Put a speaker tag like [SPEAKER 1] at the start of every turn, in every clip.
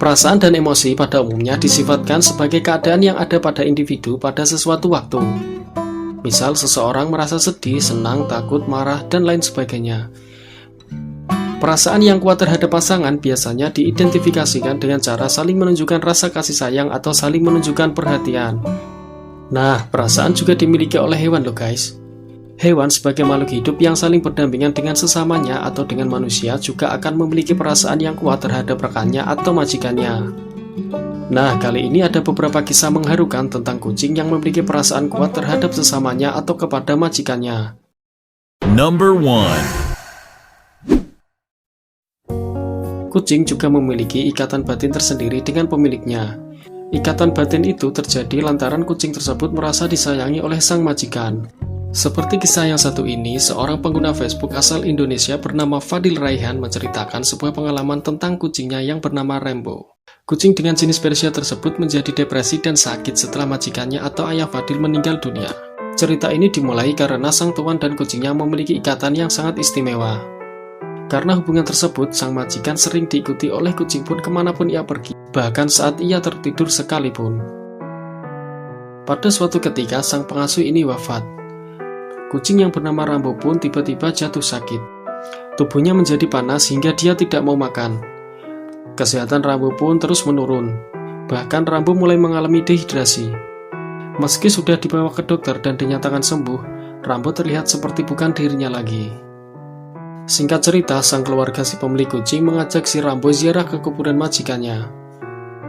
[SPEAKER 1] Perasaan dan emosi pada umumnya disifatkan sebagai keadaan yang ada pada individu pada sesuatu waktu. Misal seseorang merasa sedih, senang, takut, marah, dan lain sebagainya. Perasaan yang kuat terhadap pasangan biasanya diidentifikasikan dengan cara saling menunjukkan rasa kasih sayang atau saling menunjukkan perhatian. Nah, perasaan juga dimiliki oleh hewan loh guys. Hewan sebagai makhluk hidup yang saling berdampingan dengan sesamanya atau dengan manusia juga akan memiliki perasaan yang kuat terhadap rekannya atau majikannya. Nah, kali ini ada beberapa kisah mengharukan tentang kucing yang memiliki perasaan kuat terhadap sesamanya atau kepada majikannya.
[SPEAKER 2] Number 1.
[SPEAKER 1] Kucing juga memiliki ikatan batin tersendiri dengan pemiliknya. Ikatan batin itu terjadi lantaran kucing tersebut merasa disayangi oleh sang majikan. Seperti kisah yang satu ini, seorang pengguna Facebook asal Indonesia bernama Fadil Raihan menceritakan sebuah pengalaman tentang kucingnya yang bernama Rambo. Kucing dengan jenis Persia tersebut menjadi depresi dan sakit setelah majikannya atau ayah Fadil meninggal dunia. Cerita ini dimulai karena sang tuan dan kucingnya memiliki ikatan yang sangat istimewa. Karena hubungan tersebut, sang majikan sering diikuti oleh kucing pun kemanapun ia pergi, bahkan saat ia tertidur sekalipun. Pada suatu ketika, sang pengasuh ini wafat. Kucing yang bernama Rambo pun tiba-tiba jatuh sakit. Tubuhnya menjadi panas hingga dia tidak mau makan. Kesehatan Rambo pun terus menurun. Bahkan Rambo mulai mengalami dehidrasi. Meski sudah dibawa ke dokter dan dinyatakan sembuh, Rambo terlihat seperti bukan dirinya lagi. Singkat cerita, sang keluarga si pemilik kucing mengajak si Rambo ziarah ke kuburan majikannya.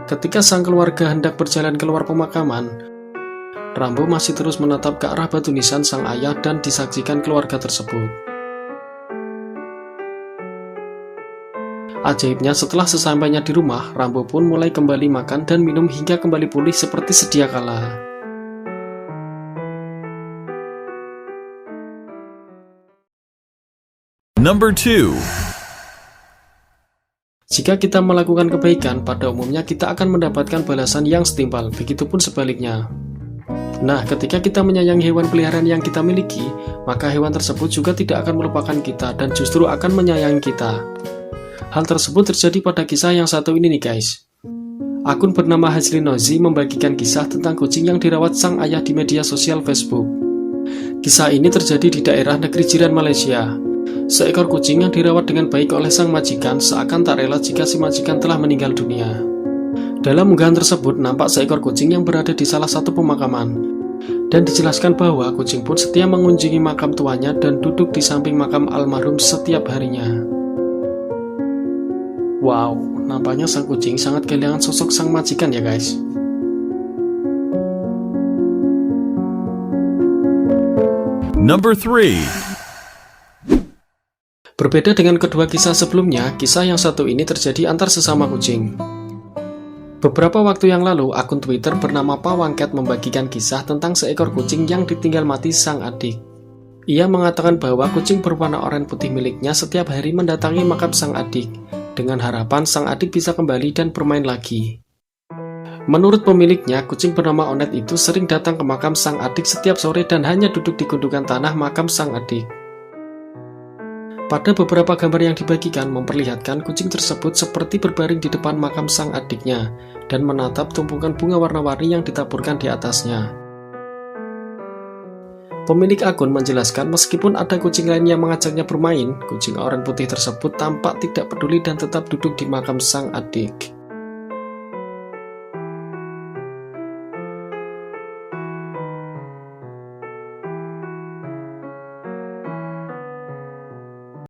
[SPEAKER 1] Ketika sang keluarga hendak berjalan keluar pemakaman, Rambo masih terus menatap ke arah batu nisan sang ayah dan disaksikan keluarga tersebut. Ajaibnya, setelah sesampainya di rumah, Rambo pun mulai kembali makan dan minum hingga kembali pulih seperti sedia kala.
[SPEAKER 2] Number 2.
[SPEAKER 1] Jika kita melakukan kebaikan, pada umumnya kita akan mendapatkan balasan yang setimpal, begitupun sebaliknya. Nah, ketika kita menyayangi hewan peliharaan yang kita miliki, maka hewan tersebut juga tidak akan melupakan kita dan justru akan menyayangi kita. Hal tersebut terjadi pada kisah yang satu ini nih guys. Akun bernama Hajlin Nozi membagikan kisah tentang kucing yang dirawat sang ayah di media sosial Facebook. Kisah ini terjadi di daerah negeri jiran Malaysia. Seekor kucing yang dirawat dengan baik oleh sang majikan seakan tak rela jika si majikan telah meninggal dunia. Dalam unggahan tersebut nampak seekor kucing yang berada di salah satu pemakaman. Dan dijelaskan bahwa kucing pun setia mengunjungi makam tuanya dan duduk di samping makam almarhum setiap harinya. Wow, nampaknya sang kucing sangat kehilangan sosok sang majikan ya guys.
[SPEAKER 2] Number 3.
[SPEAKER 1] Berbeda dengan kedua kisah sebelumnya, kisah yang satu ini terjadi antar sesama kucing. Beberapa waktu yang lalu, akun Twitter bernama Pawangket membagikan kisah tentang seekor kucing yang ditinggal mati sang adik. Ia mengatakan bahwa kucing berwarna oranye putih miliknya setiap hari mendatangi makam sang adik, dengan harapan sang adik bisa kembali dan bermain lagi. Menurut pemiliknya, kucing bernama Onet itu sering datang ke makam sang adik setiap sore dan hanya duduk di gundukan tanah makam sang adik. Pada beberapa gambar yang dibagikan memperlihatkan kucing tersebut seperti berbaring di depan makam sang adiknya dan menatap tumpukan bunga warna-warni yang ditaburkan di atasnya. Pemilik akun menjelaskan meskipun ada kucing lain yang mengajaknya bermain, kucing oranye putih tersebut tampak tidak peduli dan tetap duduk di makam sang adik.